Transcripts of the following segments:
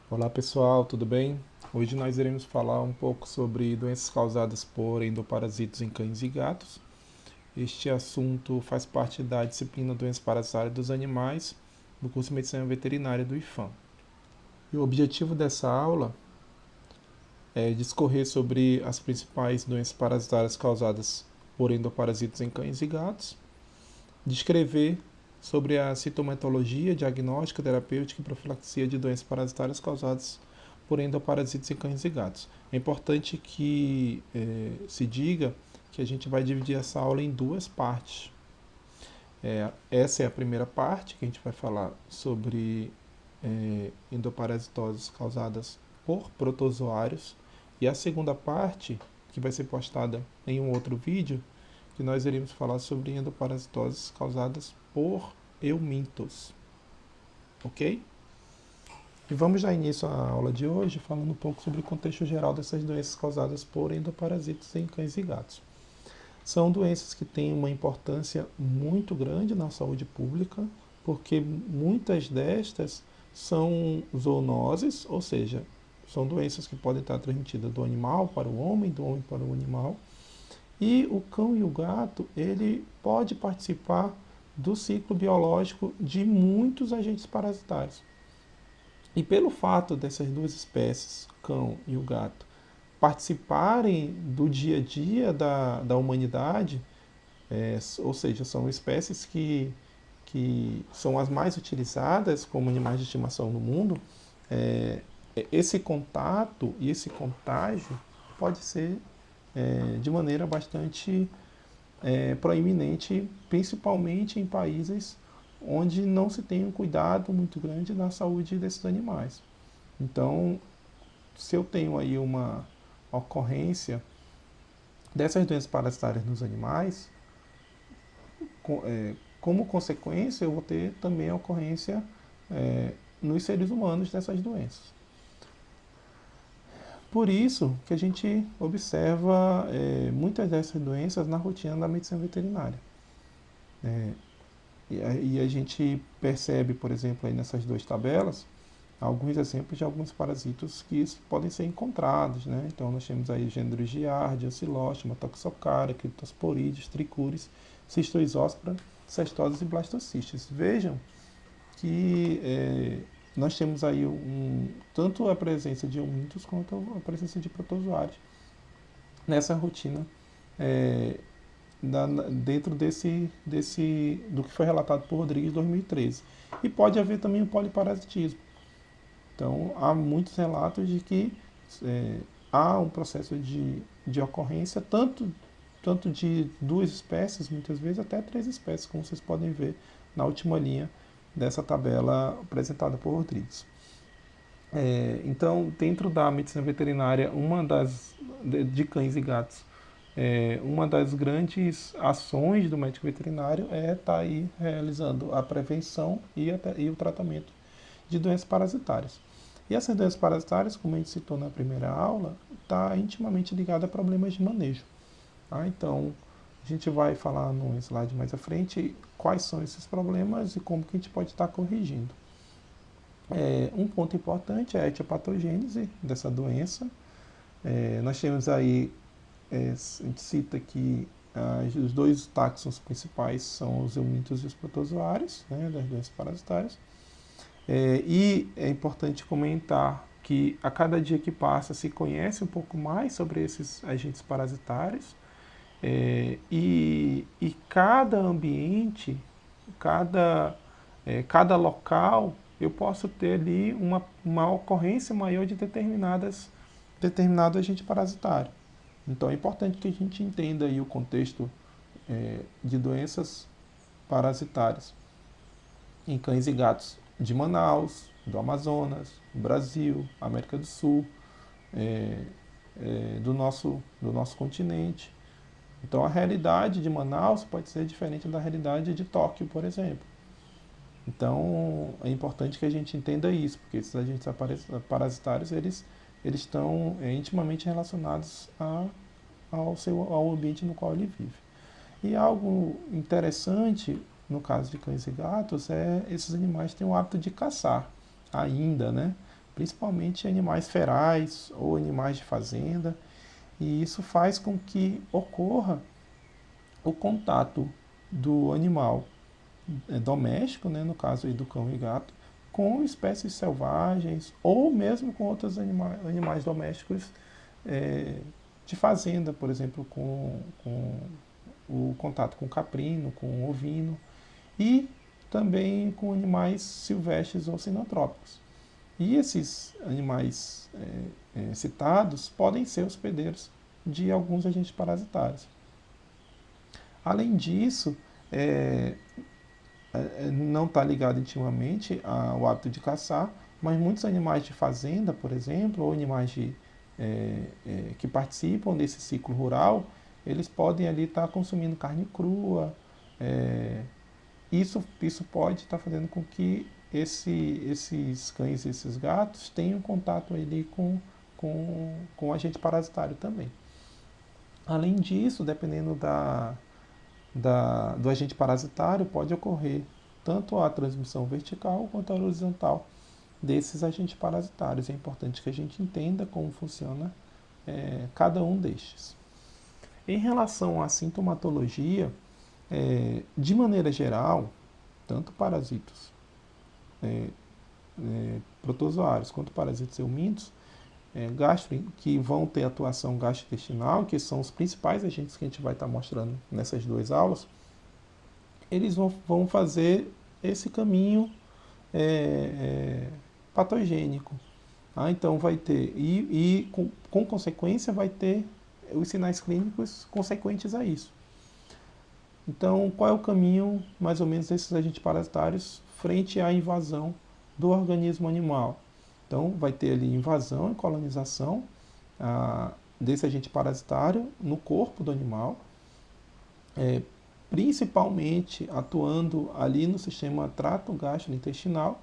Olá pessoal, tudo bem? Hoje nós iremos falar um pouco sobre doenças causadas por endoparasitos em cães e gatos. Este assunto faz parte da disciplina Doenças Parasitárias dos Animais do curso de Medicina Veterinária do IFAM. E o objetivo dessa aula é discorrer sobre as principais doenças parasitárias causadas por endoparasitos em cães e gatos, descrever sobre a sintomatologia, diagnóstica, terapêutica e profilaxia de doenças parasitárias causadas por endoparasitos em cães e gatos. É importante que se diga que a gente vai dividir essa aula em duas partes. Essa é a primeira parte, que a gente vai falar sobre endoparasitoses causadas por protozoários, e a segunda parte, que vai ser postada em um outro vídeo, que nós iremos falar sobre endoparasitoses causadas por eumintos, ok? E vamos dar início à aula de hoje falando um pouco sobre o contexto geral dessas doenças causadas por endoparasitos em cães e gatos. São doenças que têm uma importância muito grande na saúde pública, porque muitas destas são zoonoses, ou seja, são doenças que podem estar transmitidas do animal para o homem, do homem para o animal. E o cão e o gato, ele pode participar do ciclo biológico de muitos agentes parasitários. E pelo fato dessas duas espécies, o cão e o gato, participarem do dia a dia da humanidade, ou seja, são espécies que são as mais utilizadas como animais de estimação no mundo, esse contato e esse contágio pode ser de maneira bastante proeminente, principalmente em países onde não se tem um cuidado muito grande na saúde desses animais. Então, se eu tenho aí uma ocorrência dessas doenças parasitárias nos animais, como consequência, eu vou ter também a ocorrência nos seres humanos dessas doenças. Por isso que a gente observa muitas dessas doenças na rotina da medicina veterinária. E a gente percebe, por exemplo, aí nessas duas tabelas, alguns exemplos de alguns parasitos que podem ser encontrados, né? Então nós temos aí gêneros Giardia, Silóstoma, Toxocara, Cryptosporides, Trichuris, Cistoisóspora, Cestoses e Blastocistes. Vejam que nós temos aí tanto a presença de eumintos quanto a presença de protozoários nessa rotina dentro do que foi relatado por Rodrigues em 2013. E pode haver também o poliparasitismo. Então, há muitos relatos de que há um processo de ocorrência tanto de duas espécies, muitas vezes até três espécies, como vocês podem ver na última linha dessa tabela apresentada por Rodrigues. Então, dentro da medicina veterinária, de cães e gatos, uma das grandes ações do médico veterinário é estar aí realizando a prevenção e o tratamento de doenças parasitárias. E essas doenças parasitárias, como a gente citou na primeira aula, está intimamente ligada a problemas de manejo. Tá? Então, a gente vai falar no slide mais à frente quais são esses problemas e como que a gente pode estar corrigindo. Um ponto importante é a etiopatogênese dessa doença. Nós temos aí, a gente cita que os dois táxons principais são os eumintos e os protozoários, né, das doenças parasitárias. E é importante comentar que a cada dia que passa se conhece um pouco mais sobre esses agentes parasitários e cada ambiente, cada local, eu posso ter ali uma ocorrência maior de determinado agente parasitário. Então é importante que a gente entenda aí o contexto de doenças parasitárias em cães e gatos de Manaus, do Amazonas, do Brasil, América do Sul, do nosso continente. Então a realidade de Manaus pode ser diferente da realidade de Tóquio, por exemplo. Então é importante que a gente entenda isso, porque esses agentes parasitários eles estão intimamente relacionados ao ambiente no qual ele vive. E algo interessante no caso de cães e gatos esses animais têm o hábito de caçar ainda, né? principalmente animais ferais ou animais de fazenda, e isso faz com que ocorra o contato do animal doméstico, né, no caso aí do cão e gato, com espécies selvagens ou mesmo com outros animais domésticos de fazenda, por exemplo, com o contato com o caprino, com o ovino e também com animais silvestres ou sinotrópicos. E esses animais citados podem ser hospedeiros de alguns agentes parasitários. Além disso, não está ligado intimamente ao hábito de caçar, mas muitos animais de fazenda, por exemplo, ou animais que participam desse ciclo rural, eles podem ali estar consumindo carne crua. Isso pode estar fazendo com que esses cães e esses gatos tenham contato ali com o agente parasitário também. Além disso, dependendo do agente parasitário, pode ocorrer tanto a transmissão vertical quanto a horizontal desses agentes parasitários. É importante que a gente entenda como funciona cada um destes. Em relação à sintomatologia, de maneira geral, tanto parasitos protozoários quanto parasitos eumintos, que vão ter atuação gastrointestinal, que são os principais agentes que a gente vai estar mostrando nessas duas aulas, eles vão fazer esse caminho patogênico. Então vai ter, com consequência vai ter os sinais clínicos consequentes a isso. Então, qual é o caminho, mais ou menos, desses agentes parasitários frente à invasão do organismo animal? Então, vai ter ali invasão e colonização desse agente parasitário no corpo do animal, principalmente atuando ali no sistema trato gastrointestinal.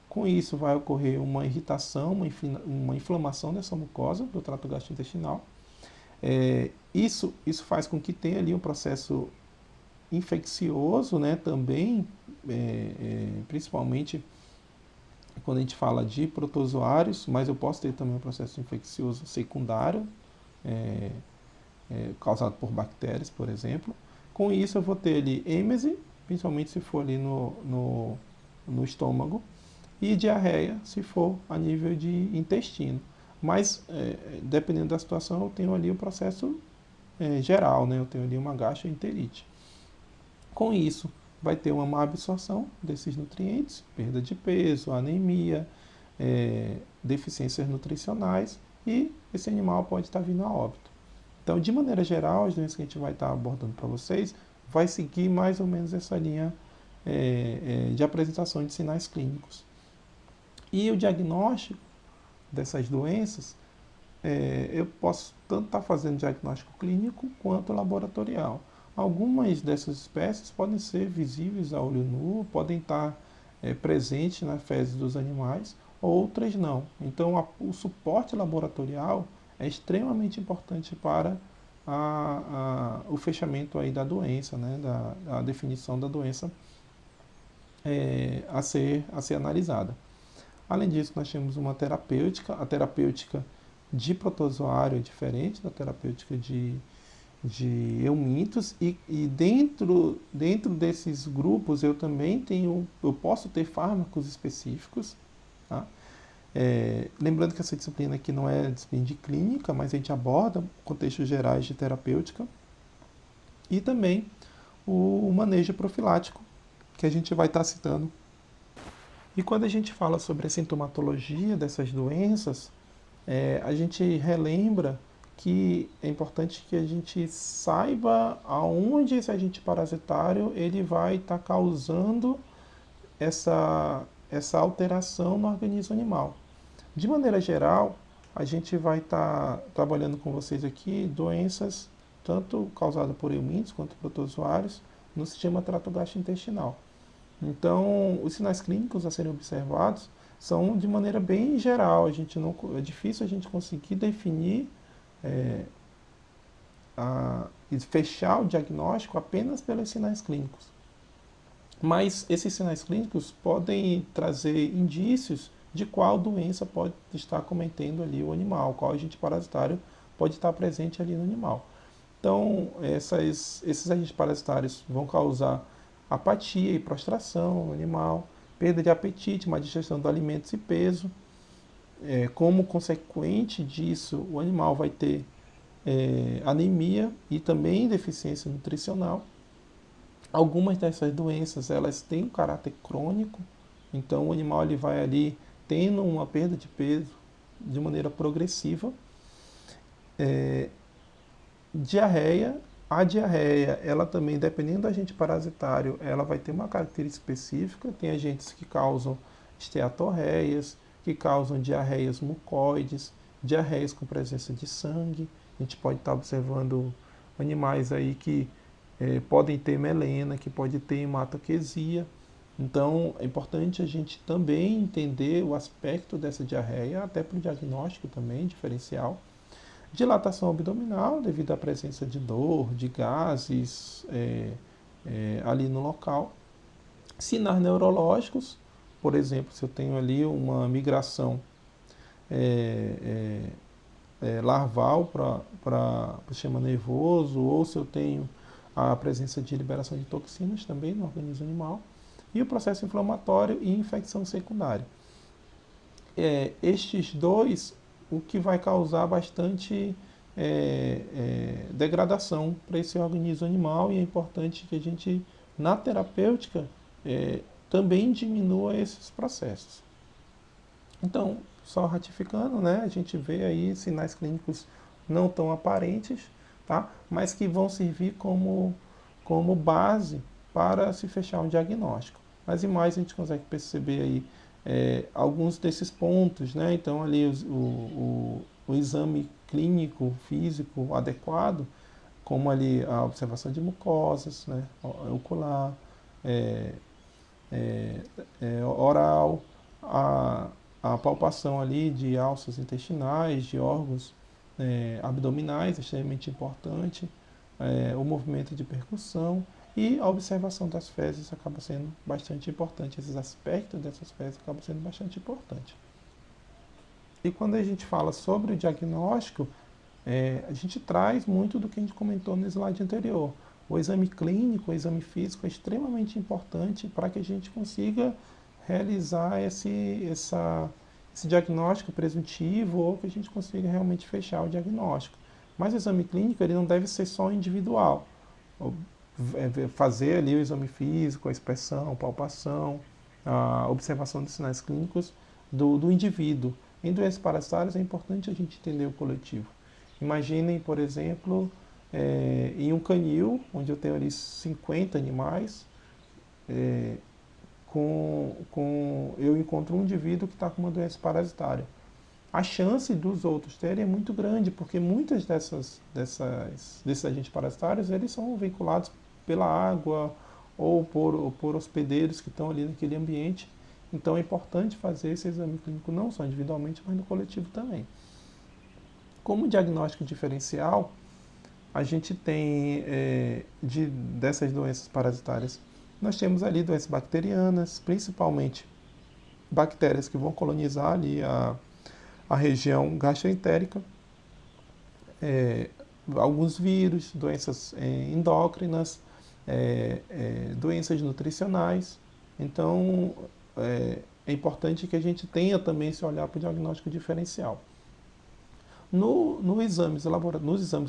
Com isso, vai ocorrer uma irritação, uma inflamação dessa mucosa do trato gastrointestinal. Isso faz com que tenha ali um processo infeccioso, né, também, principalmente quando a gente fala de protozoários, mas eu posso ter também um processo infeccioso secundário, causado por bactérias, por exemplo. Com isso eu vou ter ali êmese, principalmente se for ali no estômago, e diarreia, se for a nível de intestino. Mas, dependendo da situação, eu tenho ali o processo geral, né? Eu tenho ali uma gastroenterite. Com isso, vai ter uma má absorção desses nutrientes, perda de peso, anemia, deficiências nutricionais, e esse animal pode estar vindo a óbito. Então, de maneira geral, as doenças que a gente vai estar abordando para vocês vai seguir mais ou menos essa linha de apresentação de sinais clínicos. E o diagnóstico dessas doenças, eu posso tanto estar fazendo diagnóstico clínico quanto laboratorial. Algumas dessas espécies podem ser visíveis a olho nu, podem estar presentes na fezes dos animais, outras não. Então, o suporte laboratorial é extremamente importante para o fechamento aí da doença, né, da definição da doença a ser analisada. Além disso, nós temos uma terapêutica. A terapêutica de protozoário é diferente da terapêutica de eumintos, e dentro desses grupos eu também posso ter fármacos específicos. Tá? Lembrando que essa disciplina aqui não é disciplina de clínica, mas a gente aborda contextos gerais de terapêutica e também o manejo profilático, que a gente vai estar citando. E quando a gente fala sobre a sintomatologia dessas doenças, a gente relembra que é importante que a gente saiba aonde esse agente parasitário ele vai estar causando essa alteração no organismo animal. De maneira geral, a gente vai estar trabalhando com vocês aqui doenças tanto causadas por eumintos quanto protozoários no sistema trato gastrointestinal. Então, os sinais clínicos a serem observados são de maneira bem geral. É difícil a gente conseguir definir e fechar o diagnóstico apenas pelos sinais clínicos. Mas esses sinais clínicos podem trazer indícios de qual doença pode estar cometendo ali o animal, qual agente parasitário pode estar presente ali no animal. Então, esses agentes parasitários vão causar apatia e prostração no animal, perda de apetite, má digestão dos alimentos e peso. Como consequente disso, o animal vai ter anemia e também deficiência nutricional. Algumas dessas doenças, elas têm um caráter crônico, então o animal ele vai ali tendo uma perda de peso de maneira progressiva. Diarreia, a diarreia, ela também, dependendo do agente parasitário, ela vai ter uma característica específica. Tem agentes que causam esteatorreias, que causam diarreias mucoides, diarreias com presença de sangue. A gente pode estar observando animais aí que podem ter melena, que pode ter hematoquesia. Então, é importante a gente também entender o aspecto dessa diarreia, até para o diagnóstico também, diferencial. Dilatação abdominal, devido à presença de dor, de gases ali no local. Sinais neurológicos, por exemplo, se eu tenho ali uma migração larval para o sistema nervoso, ou se eu tenho a presença de liberação de toxinas também no organismo animal, e o processo inflamatório e infecção secundária. Estes dois, o que vai causar bastante degradação para esse organismo animal, e é importante que a gente, na terapêutica, também diminua esses processos. Então, só ratificando, né, a gente vê aí sinais clínicos não tão aparentes, tá? Mas que vão servir como base para se fechar um diagnóstico. Nas imagens a gente consegue perceber aí alguns desses pontos, né? Então ali o exame clínico, físico adequado, como ali a observação de mucosas, né? Ocular, oral, a palpação ali de alças intestinais, de órgãos abdominais, extremamente importante, o movimento de percussão e a observação das fezes acaba sendo bastante importante. Esses aspectos dessas fezes acabam sendo bastante importantes. E quando a gente fala sobre o diagnóstico, a gente traz muito do que a gente comentou no slide anterior. O exame clínico, o exame físico é extremamente importante para que a gente consiga realizar esse diagnóstico presuntivo, ou que a gente consiga realmente fechar o diagnóstico. Mas o exame clínico ele não deve ser só individual. Fazer ali o exame físico, a inspeção, a palpação, a observação de sinais clínicos do indivíduo. Em doenças parasitárias é importante a gente entender o coletivo. Imaginem, por exemplo, em um canil, onde eu tenho ali 50 animais, eu encontro um indivíduo que está com uma doença parasitária. A chance dos outros terem é muito grande, porque muitas desses agentes parasitários eles são veiculados pela água ou por hospedeiros que estão ali naquele ambiente. Então é importante fazer esse exame clínico não só individualmente, mas no coletivo também. Como diagnóstico diferencial, a gente tem dessas doenças parasitárias, nós temos ali doenças bacterianas, principalmente bactérias que vão colonizar ali a região gastroentérica, alguns vírus, doenças endócrinas, doenças nutricionais. Então, é importante que a gente tenha também esse olhar para o diagnóstico diferencial. Nos exames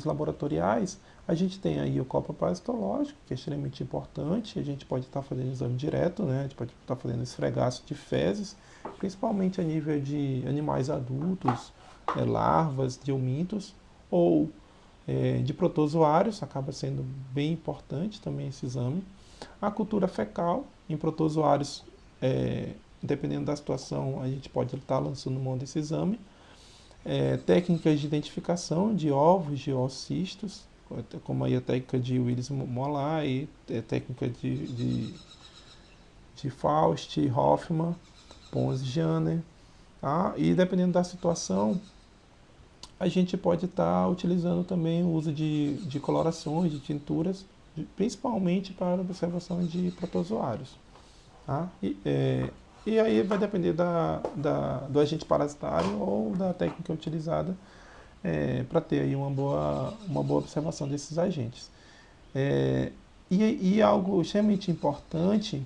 laboratoriais, a gente tem aí o copo parasitológico, que é extremamente importante. A gente pode estar fazendo exame direto, né? A gente pode estar fazendo esfregaço de fezes, principalmente a nível de animais adultos, larvas de omintos, ou de protozoários, acaba sendo bem importante também esse exame. A cultura fecal em protozoários, dependendo da situação, a gente pode estar lançando mão desse exame. Técnicas de identificação de ovos, de oocistos, como aí a técnica de Willis-Molay, técnica de Faust, Hoffman, Pons e Janner. Tá? E dependendo da situação, a gente pode estar utilizando também o uso de colorações, de tinturas, principalmente para a observação de protozoários. Tá? E aí vai depender do agente parasitário ou da técnica utilizada para ter aí uma boa observação desses agentes. E algo extremamente importante,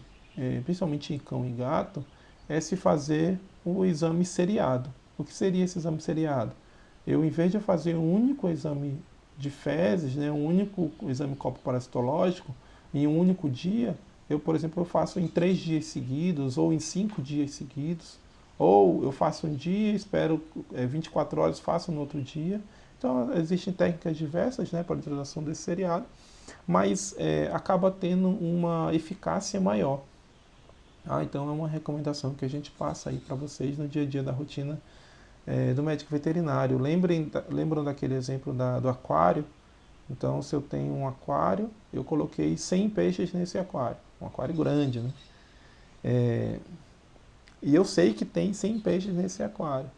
principalmente em cão e gato, é se fazer o exame seriado. O que seria esse exame seriado? Eu, em vez de fazer um único exame de fezes, né, um único exame copoparasitológico, em um único dia, eu, por exemplo, eu faço em 3 dias seguidos, ou em 5 dias seguidos, ou eu faço um dia, espero 24 horas, faço no outro dia. Então, existem técnicas diversas, né, para a utilização desse seriado, mas acaba tendo uma eficácia maior. Então, é uma recomendação que a gente passa aí para vocês no dia a dia da rotina do médico veterinário. Lembram daquele exemplo do aquário? Então, se eu tenho um aquário, eu coloquei 100 peixes nesse aquário, um aquário grande, né? E eu sei que tem 100 peixes nesse aquário.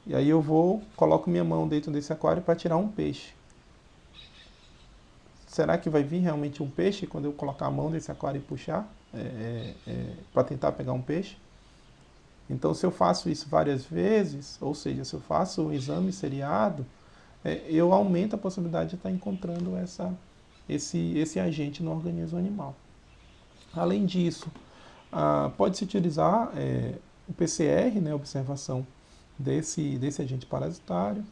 E aí eu coloco minha mão dentro desse aquário para tirar um peixe. Será que vai vir realmente um peixe quando eu colocar a mão nesse aquário e puxar para tentar pegar um peixe? Então, se eu faço isso várias vezes, ou seja, se eu faço um exame seriado, eu aumento a possibilidade de estar encontrando esse agente no organismo animal. Além disso, pode-se utilizar o PCR, né, observação desse agente parasitário,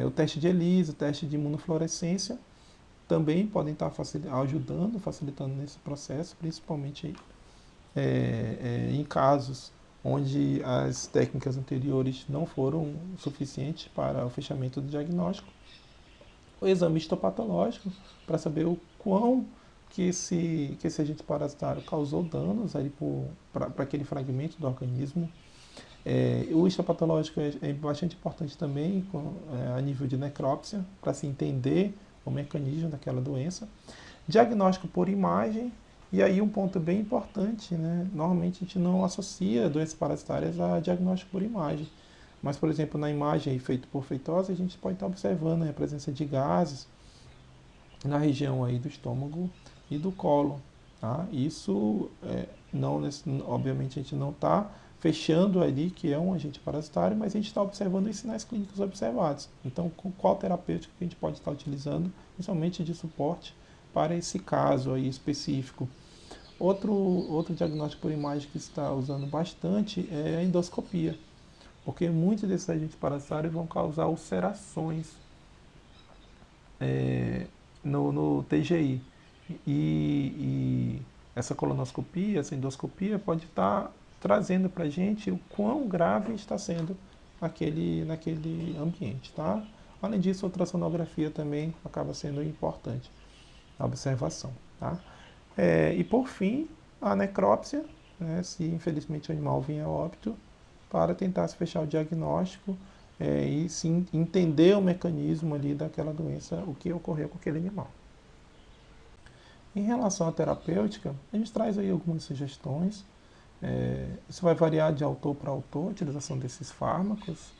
o teste de ELISA, o teste de imunofluorescência, também podem estar facilitando nesse processo, principalmente em casos onde as técnicas anteriores não foram suficientes para o fechamento do diagnóstico. O exame histopatológico, para saber o quão que esse agente parasitário causou danos para aquele fragmento do organismo. O histopatológico é bastante importante também a nível de necrópsia, para se entender o mecanismo daquela doença. Diagnóstico por imagem, e aí um ponto bem importante, né? Normalmente a gente não associa doenças parasitárias a diagnóstico por imagem. Mas, por exemplo, na imagem feita por feitose, a gente pode estar observando a presença de gases na região aí do estômago e do colo. Tá? Isso, obviamente, a gente não está fechando ali que é um agente parasitário, mas a gente está observando os sinais clínicos observados. Então, qual terapêutica que a gente pode estar utilizando, principalmente de suporte, para esse caso aí específico. Outro diagnóstico por imagem que está usando bastante é a endoscopia, porque muitos desses agentes parasitários vão causar ulcerações no TGI. E essa colonoscopia, essa endoscopia pode estar trazendo para a gente o quão grave está sendo naquele ambiente. Tá? Além disso, a ultrassonografia também acaba sendo importante, a observação. Tá? E por fim, a necrópsia, né, se infelizmente o animal vinha a óbito, para tentar se fechar o diagnóstico e sim entender o mecanismo ali daquela doença, o que ocorreu com aquele animal. Em relação à terapêutica, a gente traz aí algumas sugestões. Isso vai variar de autor para autor, a utilização desses fármacos.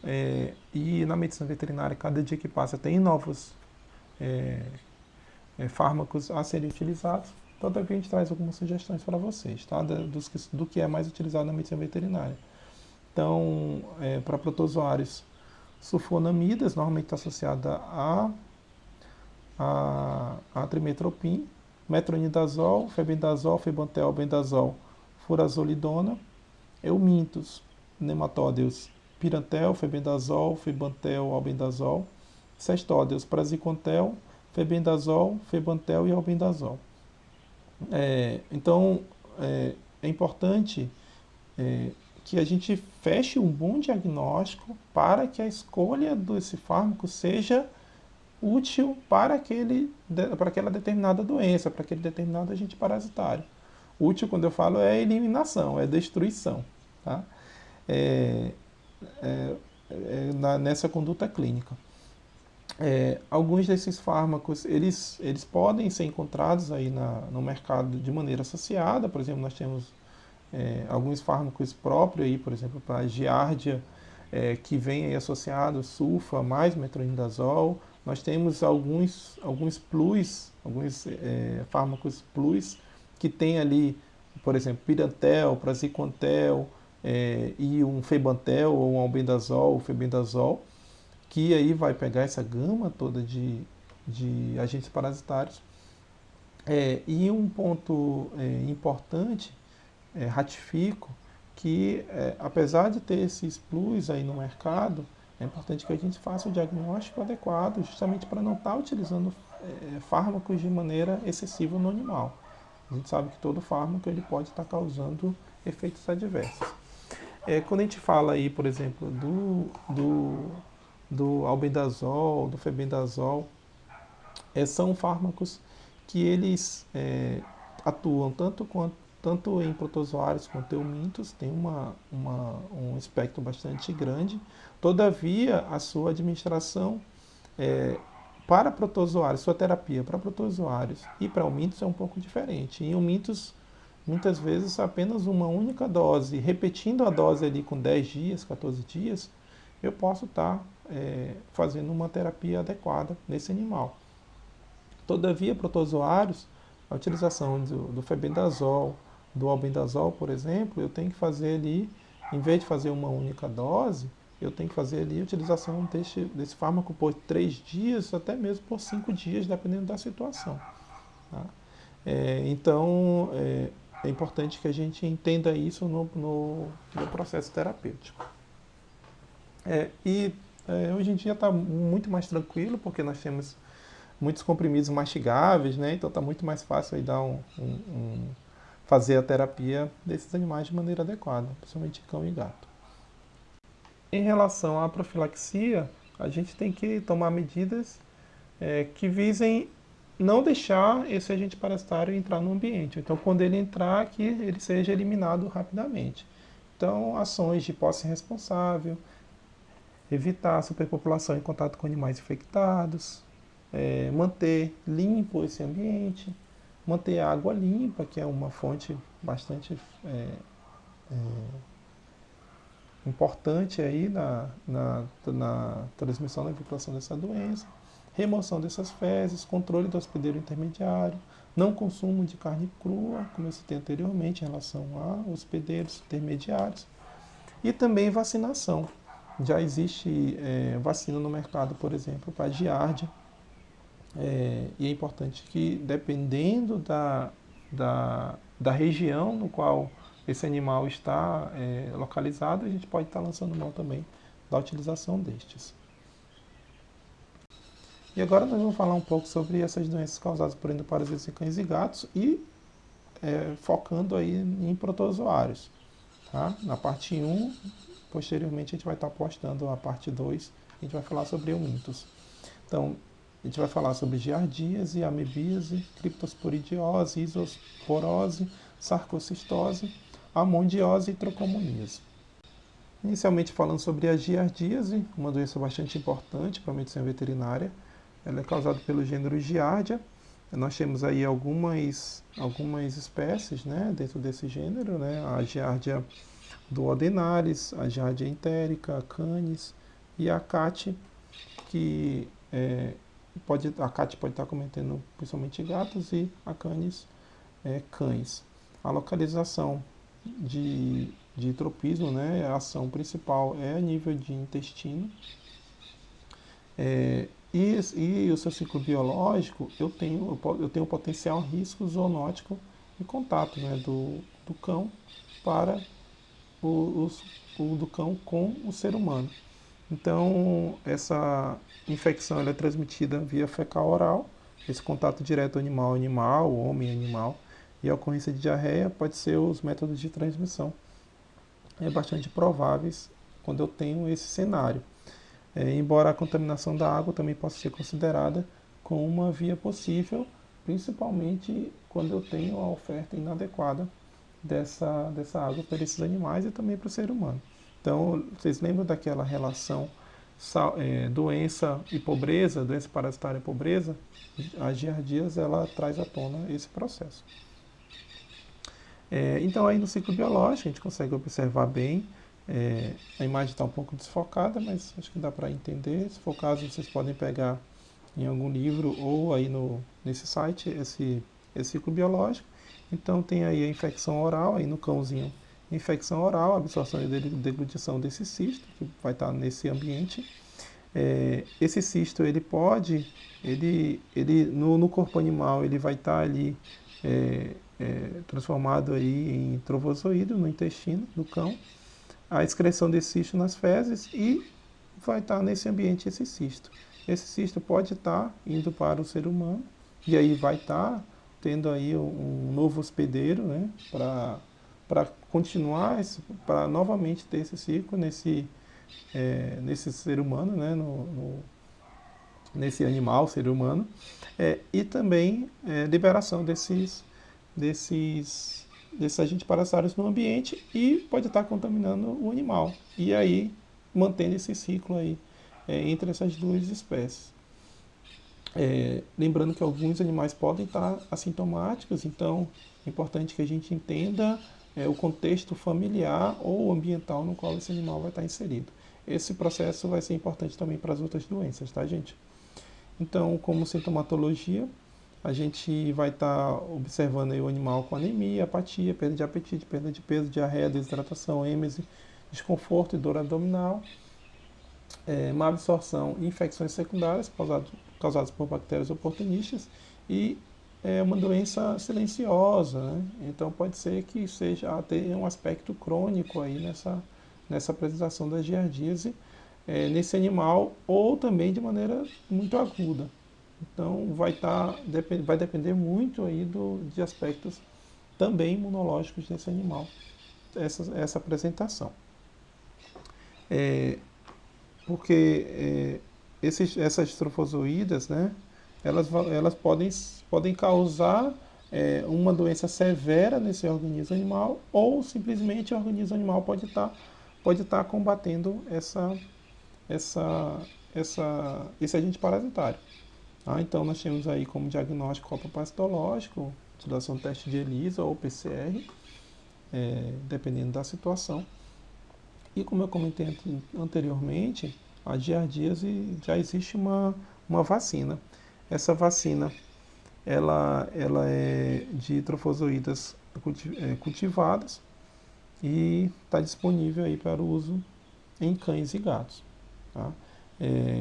E na medicina veterinária, cada dia que passa tem novos fármacos a serem utilizados. Todavia, a gente traz algumas sugestões para vocês, tá? Do que é mais utilizado na medicina veterinária. Então, para protozoários, sulfonamidas, normalmente está associada a trimetropin, metronidazol, febendazol, febantel, albendazol, furazolidona, eumintos, nematódeos, pirantel, febendazol, febantel, albendazol, cestódeos, praziquantel, febendazol, febantel e albendazol. Então, é importante que a gente feche um bom diagnóstico para que a escolha desse fármaco seja útil para aquela determinada doença, para aquele determinado agente parasitário. Útil, quando eu falo, é eliminação, é destruição. Tá? Nessa conduta clínica. Alguns desses fármacos, eles podem ser encontrados aí no mercado de maneira associada. Por exemplo, nós temos alguns fármacos próprios, aí, por exemplo, para a giardia, que vem aí associado sulfa mais metronidazol. Nós temos alguns plus, alguns fármacos plus, que tem ali por exemplo, pirantel, praziquantel, e um febantel ou um albendazol, febendazol, que aí vai pegar essa gama toda de agentes parasitários. E um ponto importante, ratifico, que apesar de ter esses plus aí no mercado, é importante que a gente faça o diagnóstico adequado, justamente para não estar utilizando fármacos de maneira excessiva no animal. A gente sabe que todo fármaco ele pode estar causando efeitos adversos. Quando a gente fala aí, por exemplo, do albendazol, do febendazol, são fármacos que eles atuam tanto em protozoários quanto eumintos, tem um espectro bastante grande. Todavia, a sua administração para protozoários, sua terapia para protozoários e para eumintos é um pouco diferente. Em eumintos, muitas vezes, apenas uma única dose, repetindo a dose ali com 10 dias, 14 dias, eu posso estar fazendo uma terapia adequada nesse animal. Todavia, protozoários, a utilização do febendazol, do albendazol, por exemplo, eu tenho que fazer ali, em vez de fazer uma única dose, eu tenho que fazer ali a utilização desse fármaco por 3 dias, até mesmo por 5 dias, dependendo da situação. Tá? Então, é importante que a gente entenda isso no processo terapêutico. Hoje em dia está muito mais tranquilo, porque nós temos muitos comprimidos mastigáveis, né? Então está muito mais fácil aí fazer a terapia desses animais de maneira adequada, principalmente cão e gato. Em relação à profilaxia, a gente tem que tomar medidas que visem não deixar esse agente parasitário entrar no ambiente. Então, quando ele entrar, que ele seja eliminado rapidamente. Então, ações de posse responsável, evitar a superpopulação em contato com animais infectados, manter limpo esse ambiente, manter a água limpa, que é uma fonte bastante importante aí na transmissão, na vinculação dessa doença, remoção dessas fezes, controle do hospedeiro intermediário, não consumo de carne crua, como eu citei anteriormente, em relação a hospedeiros intermediários, e também vacinação. Já existe vacina no mercado, por exemplo, para a giardia, e é importante que, dependendo da região no qual esse animal está localizado, a gente pode estar lançando mão também da utilização destes. E agora nós vamos falar um pouco sobre essas doenças causadas por endoparasitas em cães e gatos e focando aí em protozoários. Tá? Na parte 1, posteriormente a gente vai estar postando a parte 2, a gente vai falar sobre eumintos. Então, a gente vai falar sobre giardíase, amebíase, criptosporidiose, isosporose, sarcocistose, amondiose e trocomoníase. Inicialmente falando sobre a giardíase, uma doença bastante importante para a medicina veterinária. Ela é causada pelo gênero Giardia. Nós temos aí algumas espécies, né, dentro desse gênero, né, a Giardia duodenalis, a Giardia entérica, a canis e a CAT, que a CAT pode estar cometendo principalmente gatos e a canis cães. A localização de tropismo, né, a ação principal é a nível de intestino. E o seu ciclo biológico, eu tenho um potencial risco zoonótico de contato, né, do cão para do cão com o ser humano. Então, essa infecção ela é transmitida via fecal-oral, esse contato direto animal-animal, homem-animal, e a ocorrência de diarreia pode ser os métodos de transmissão bastante prováveis quando eu tenho esse cenário. Embora a contaminação da água também possa ser considerada como uma via possível, principalmente quando eu tenho a oferta inadequada dessa água para esses animais e também para o ser humano. Então, vocês lembram daquela relação doença e pobreza, doença parasitária e pobreza? A giardíase ela traz à tona esse processo. Então, aí no ciclo biológico, a gente consegue observar bem. A imagem está um pouco desfocada, mas acho que dá para entender. Se for o caso, vocês podem pegar em algum livro ou aí nesse site esse ciclo biológico. Então tem aí a infecção oral, aí no cãozinho, infecção oral, absorção e deglutição desse cisto, que vai estar nesse ambiente. Esse cisto, ele pode, no corpo animal, ele vai estar ali transformado aí em trofozoído no intestino do cão, a excreção desse cisto nas fezes e vai estar nesse ambiente esse cisto. Esse cisto pode estar indo para o ser humano e aí vai estar tendo aí um novo hospedeiro, né, para continuar, para novamente ter esse ciclo nesse ser humano, né, nesse animal, ser humano, e também liberação desses agentes parasitários no ambiente e pode estar contaminando o animal. E aí, mantendo esse ciclo aí entre essas duas espécies. Lembrando que alguns animais podem estar assintomáticos, então é importante que a gente entenda o contexto familiar ou ambiental no qual esse animal vai estar inserido. Esse processo vai ser importante também para as outras doenças, tá, gente? Então, como sintomatologia, a gente vai estar observando aí o animal com anemia, apatia, perda de apetite, perda de peso, diarreia, desidratação, êmese, desconforto e dor abdominal, má absorção e infecções secundárias causadas por bactérias oportunistas e uma doença silenciosa, né? Então pode ser que tenha um aspecto crônico aí nessa apresentação da giardíase nesse animal ou também de maneira muito aguda. Então vai depender muito aí de aspectos também imunológicos desse animal, essa apresentação. Porque essas trofozoídas, né, elas podem causar uma doença severa nesse organismo animal ou simplesmente o organismo animal pode estar combatendo esse agente parasitário. Então nós temos aí como diagnóstico copapacitológico, utilização do teste de ELISA ou PCR, dependendo da situação. E como eu comentei anteriormente, a giardíase já existe uma vacina. Essa vacina ela é de trofozoídas cultivadas e está disponível aí para uso em cães e gatos. Tá?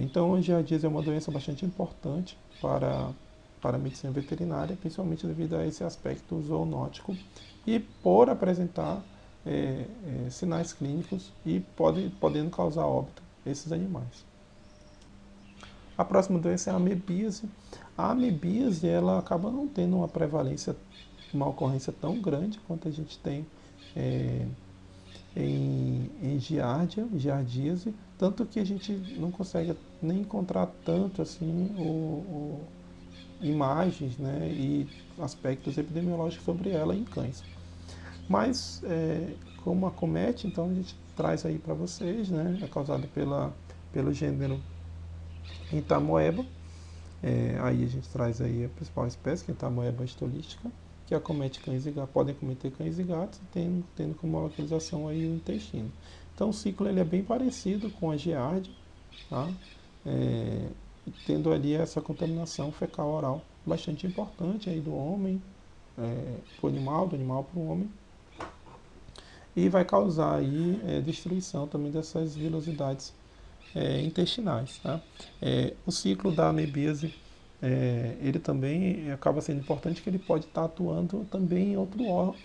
Então a giardíase é uma doença bastante importante para a medicina veterinária, principalmente devido a esse aspecto zoonótico e por apresentar sinais clínicos e podendo causar óbito esses animais. A próxima doença é a amebíase. A amebíase ela acaba não tendo uma prevalência, uma ocorrência tão grande quanto a gente tem em giardíase, tanto que a gente não consegue nem encontrar tanto assim imagens, né, e aspectos epidemiológicos sobre ela em cães. Mas, como acomete, então a gente traz aí para vocês, né, é causado pelo gênero Entamoeba. Aí a gente traz aí a principal espécie, que é a Entamoeba stolística, que acomete cães e gatos, podem cometer cães e gatos, tendo como localização aí o intestino. Então o ciclo ele é bem parecido com a giardia, tá? Tendo ali essa contaminação fecal oral bastante importante aí do homem para o animal, do animal para o homem, e vai causar aí destruição também dessas vilosidades intestinais. Tá? O ciclo da amebíase ele também acaba sendo importante, que ele pode estar atuando também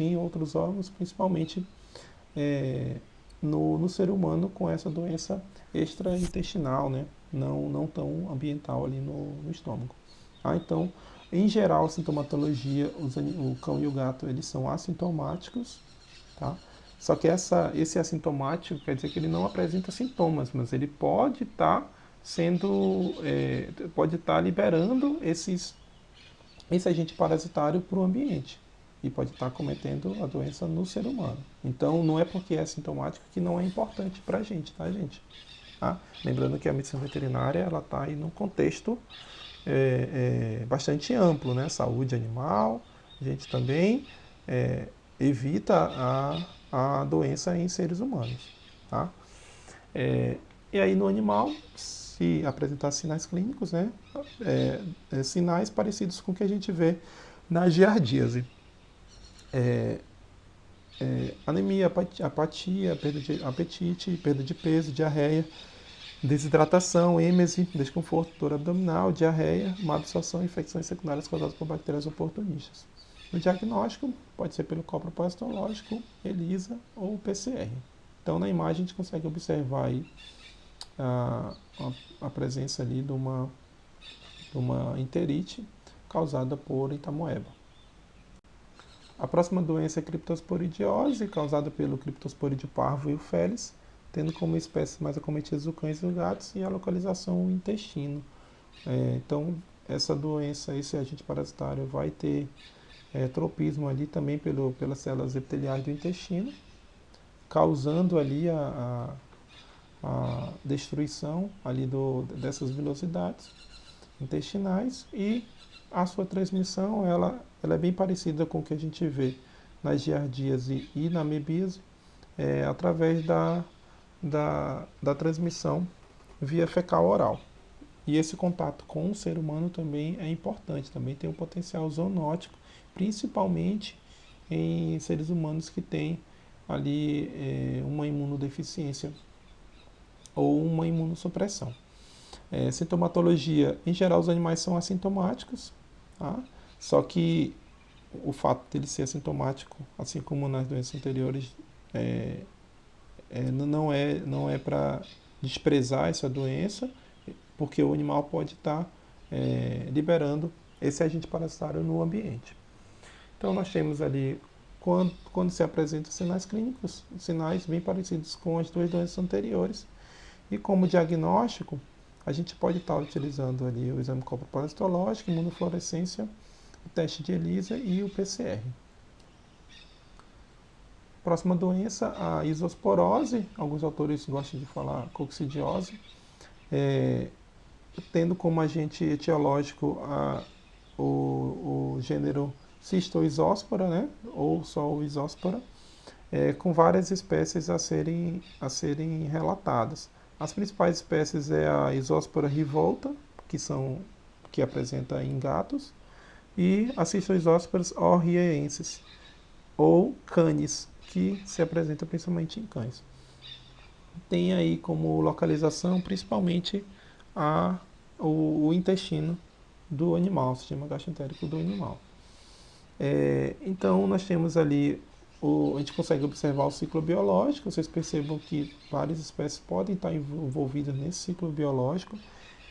em outros órgãos, principalmente no ser humano com essa doença extraintestinal, né? não tão ambiental ali no estômago. Então, em geral, a sintomatologia, o cão e o gato, eles são assintomáticos, tá? Só que esse assintomático quer dizer que ele não apresenta sintomas, mas ele pode estar liberando esse agente parasitário para o ambiente e pode estar cometendo a doença no ser humano. Então, não é porque é assintomático que não é importante para a gente, tá, gente? Lembrando que a medicina veterinária ela está aí num contexto bastante amplo, né? Saúde animal, a gente também evita a doença em seres humanos, tá? E aí no animal, se apresentar sinais clínicos, né? Sinais parecidos com o que a gente vê na giardíase. anemia, apatia, perda de apetite, perda de peso, diarreia, desidratação, êmese, desconforto, dor abdominal, diarreia, má absorção e infecções secundárias causadas por bactérias oportunistas. O diagnóstico pode ser pelo copro parasitológico, ELISA ou PCR. Então, na imagem, a gente consegue observar aí a presença ali de uma enterite causada por entamoeba. A próxima doença é a criptosporidiose, causada pelo criptosporídeo parvo e o felis, tendo como espécies mais acometidas os cães e os gatos, e a localização o intestino. Então, essa doença, esse agente parasitário vai ter tropismo ali também pelas células epiteliais do intestino, causando ali a destruição ali dessas vilosidades intestinais, e a sua transmissão ela é bem parecida com o que a gente vê nas giardíase e na amebíase, através da transmissão via fecal oral. E esse contato com o ser humano também é importante, também tem um potencial zoonótico, principalmente em seres humanos que têm ali uma imunodeficiência ou uma imunossupressão. Sintomatologia, em geral os animais são assintomáticos, tá? Só que o fato de ele ser assintomático, assim como nas doenças anteriores, não é para desprezar essa doença, porque o animal pode estar liberando esse agente parasitário no ambiente. Então nós temos ali, quando se apresentam sinais clínicos, sinais bem parecidos com as duas doenças anteriores. E como diagnóstico, a gente pode estar utilizando ali o exame copro-parasitológico, imunofluorescência, o teste de ELISA e o PCR. Próxima doença, a isosporose, alguns autores gostam de falar coccidiose, tendo como agente etiológico o gênero Cistoisospora, né, ou só o Isospora, com várias espécies a serem relatadas. As principais espécies é a Isospora revolta, que apresenta em gatos, e a Cistoisosporas orriensis, ou canis, que se apresenta principalmente em cães. Tem aí como localização principalmente o intestino do animal, o sistema gastroentérico do animal. Então nós temos ali, a gente consegue observar o ciclo biológico. Vocês percebam que várias espécies podem estar envolvidas nesse ciclo biológico.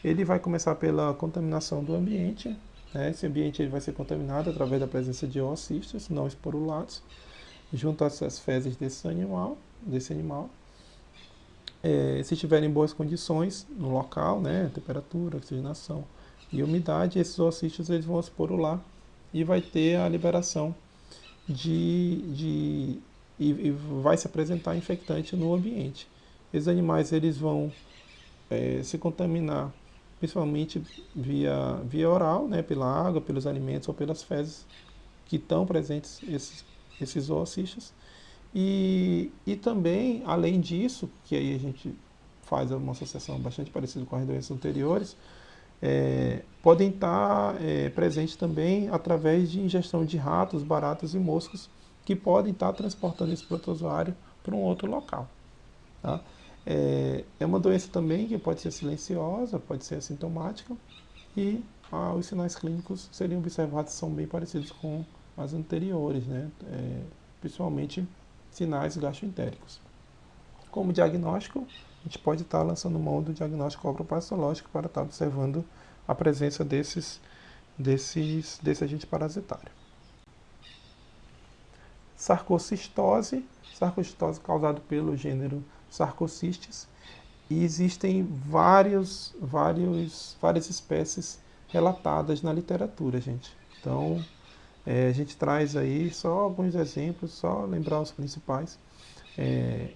Ele vai começar pela contaminação do ambiente, né? Esse ambiente ele vai ser contaminado através da presença de oocistos não esporulados, junto às fezes desse animal. Se tiverem boas condições no local, né, temperatura, oxigenação e umidade, esses oocistos eles vão esporular e vai ter a liberação e vai se apresentar infectante no ambiente. Esses animais eles vão se contaminar principalmente via oral, né, pela água, pelos alimentos ou pelas fezes que estão presentes esses oocistos. E também, além disso, que aí a gente faz uma associação bastante parecida com as doenças anteriores, podem estar presentes também através de ingestão de ratos, baratas e moscas, que podem estar transportando esse protozoário para um outro local. Tá? É uma doença também que pode ser silenciosa, pode ser assintomática, e os sinais clínicos seriam observados, são bem parecidos com as anteriores, né? Principalmente sinais gastroentéricos. Como diagnóstico, a gente pode estar lançando mão do diagnóstico copro-parasitológico para estar observando a presença desse agente parasitário. Sarcocistose causada pelo gênero Sarcocystis, e existem várias espécies relatadas na literatura, gente. Então, a gente traz aí só alguns exemplos, só lembrar os principais,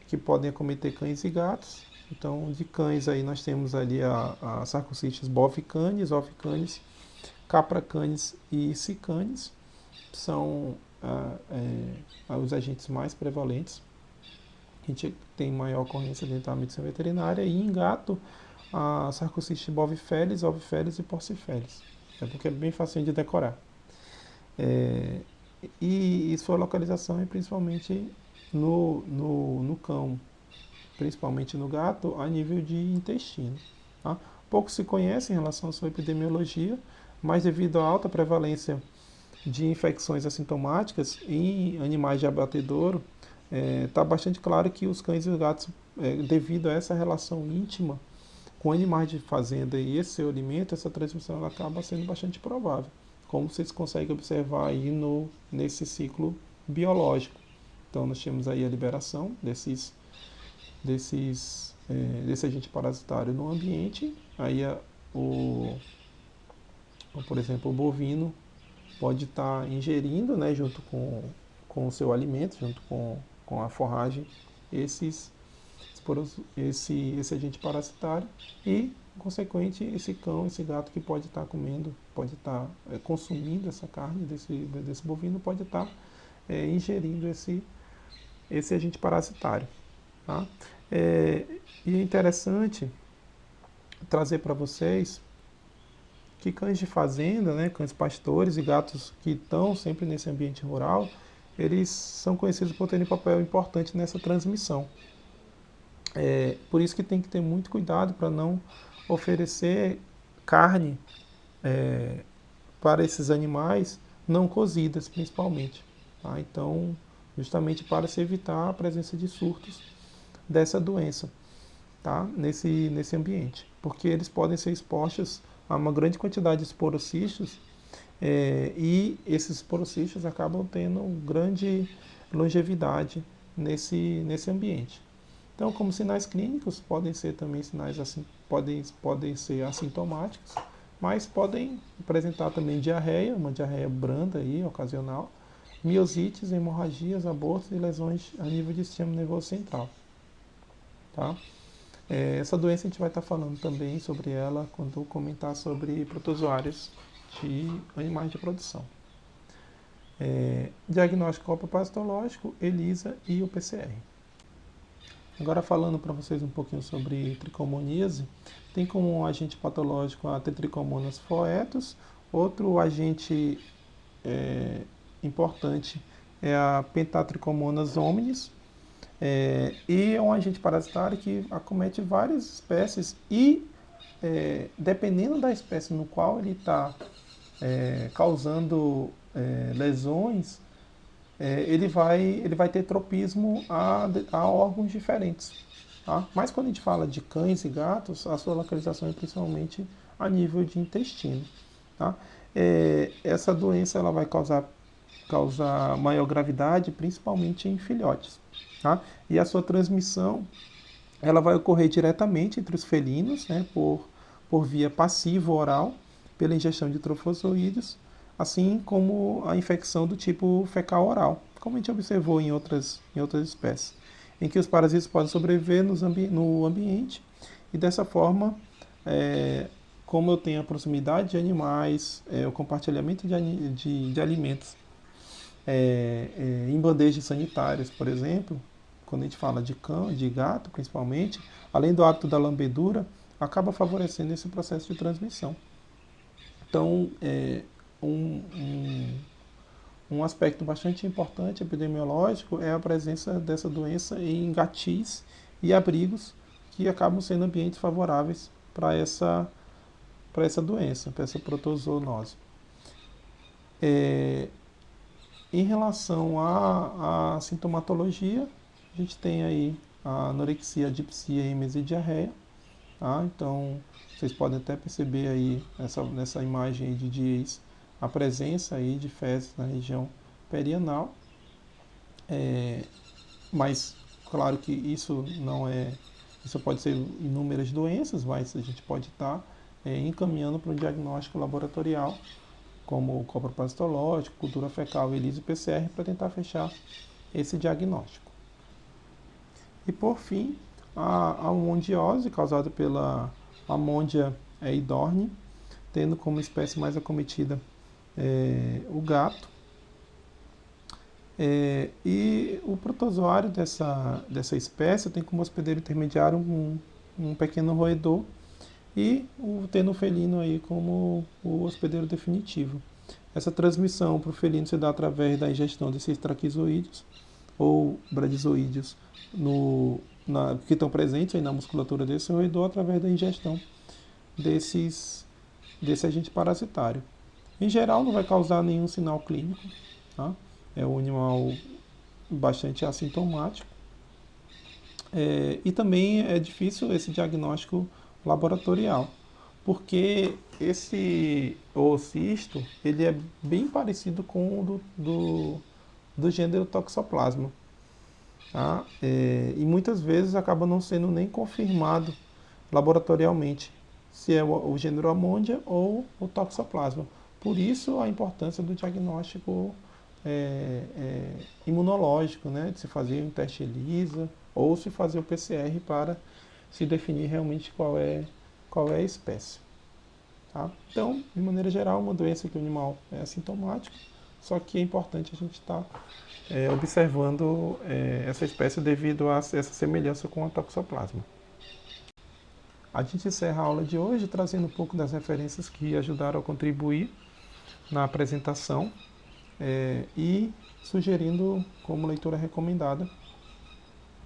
que podem acometer cães e gatos. Então, de cães aí nós temos ali a Sarcocystis bovicanis, ovicanis, capracanis e cicanis, são os agentes mais prevalentes. A gente tem maior ocorrência dentro da medicina veterinária, e em gato a Sarcocystis bovifelis e porcifelis, porque é bem fácil de decorar. e sua localização é principalmente no cão, principalmente no gato, a nível de intestino. Tá? Pouco se conhece em relação à sua epidemiologia, mas devido à alta prevalência de infecções assintomáticas em animais de abatedouro, está bastante claro que os cães e os gatos, devido a essa relação íntima com animais de fazenda e esse seu alimento, essa transmissão ela acaba sendo bastante provável, como vocês conseguem observar aí nesse ciclo biológico. Então nós temos aí a liberação desse agente parasitário no ambiente, aí por exemplo, o bovino pode estar ingerindo, né, junto com o seu alimento, junto com a forragem, esse agente parasitário e, consequente, esse cão, esse gato que pode estar comendo, pode estar consumindo essa carne desse bovino, pode estar ingerindo esse agente parasitário. Tá? E é interessante trazer para vocês que cães de fazenda, né, cães pastores e gatos que estão sempre nesse ambiente rural, eles são conhecidos por terem um papel importante nessa transmissão. Por isso que tem que ter muito cuidado para não oferecer carne para esses animais não cozidas, principalmente. Tá? Então, justamente para se evitar a presença de surtos dessa doença, tá? nesse ambiente, porque eles podem ser expostos a uma grande quantidade de esporocistos e esses esporocistos acabam tendo grande longevidade nesse ambiente. Então, como sinais clínicos, podem ser também sinais assim, podem ser assintomáticos, mas podem apresentar também diarreia, uma diarreia branda aí, ocasional, miosites, hemorragias, abortos e lesões a nível de sistema nervoso central. Tá? Essa doença a gente vai estar falando também sobre ela quando eu comentar sobre protozoários de animais de produção. Diagnóstico coproparasitológico, ELISA e o PCR. Agora falando para vocês um pouquinho sobre tricomoníase, tem como agente patológico a Tetricomonas foetus, outro agente importante é a Pentatricomonas hominis, e é um agente parasitário que acomete várias espécies e, dependendo da espécie no qual ele está causando lesões, ele vai ter tropismo a órgãos diferentes. Tá? Mas quando a gente fala de cães e gatos, a sua localização é principalmente a nível de intestino. Tá? Essa doença ela vai causar maior gravidade, principalmente em filhotes. Tá? E a sua transmissão ela vai ocorrer diretamente entre os felinos, né, por via passiva oral, pela ingestão de trofozoídeos, assim como a infecção do tipo fecal oral, como a gente observou em outras espécies, em que os parasitas podem sobreviver no ambiente e dessa forma, como eu tenho a proximidade de animais, o compartilhamento de alimentos em bandejas sanitárias, por exemplo, quando a gente fala de cão, de gato principalmente, além do hábito da lambedura, acaba favorecendo esse processo de transmissão. Então, um aspecto bastante importante epidemiológico é a presença dessa doença em gatis e abrigos que acabam sendo ambientes favoráveis para essa doença, para essa protozoonose. Em relação à sintomatologia, a gente tem aí a anorexia, a dipsia, êmesis e diarreia. Tá? Então, vocês podem até perceber aí nessa imagem aí de Dias a presença aí de fezes na região perianal. Mas, claro que isso não é... Isso pode ser inúmeras doenças, mas a gente pode estar encaminhando para um diagnóstico laboratorial, como coproparasitológico, cultura fecal, ELISA e PCR, para tentar fechar esse diagnóstico. E por fim, a homondiose, causada pela Amandia eidorni, tendo como espécie mais acometida o gato. E o protozoário dessa espécie tem como hospedeiro intermediário um pequeno roedor e tendo o felino aí como o hospedeiro definitivo. Essa transmissão para o felino se dá através da ingestão desses traquizoídeos ou bradizoídeos que estão presentes aí na musculatura desse roedor através da ingestão desse agente parasitário. Em geral, não vai causar nenhum sinal clínico, tá? É um animal bastante assintomático. E também é difícil esse diagnóstico laboratorial, porque esse oocisto, ele é bem parecido com o do gênero Toxoplasma. Tá? E muitas vezes acaba não sendo nem confirmado laboratorialmente se é o gênero Amondia ou o Toxoplasma. Por isso a importância do diagnóstico imunológico, né? De se fazer um teste ELISA ou se fazer o PCR para se definir realmente qual é a espécie. Tá? Então, de maneira geral, uma doença que o animal é assintomático, só que é importante a gente estar observando essa espécie devido a essa semelhança com a Toxoplasma. A gente encerra a aula de hoje trazendo um pouco das referências que ajudaram a contribuir na apresentação e sugerindo como leitura recomendada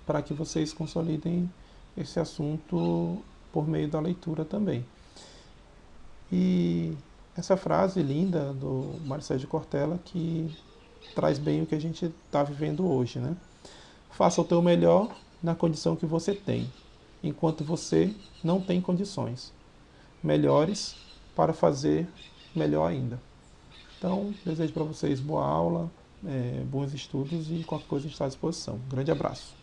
para que vocês consolidem esse assunto por meio da leitura também. E essa frase linda do Mário Sérgio Cortella que traz bem o que a gente está vivendo hoje, né? Faça o teu melhor na condição que você tem, enquanto você não tem condições melhores para fazer melhor ainda. Então, desejo para vocês boa aula, bons estudos e qualquer coisa está à disposição. Grande abraço.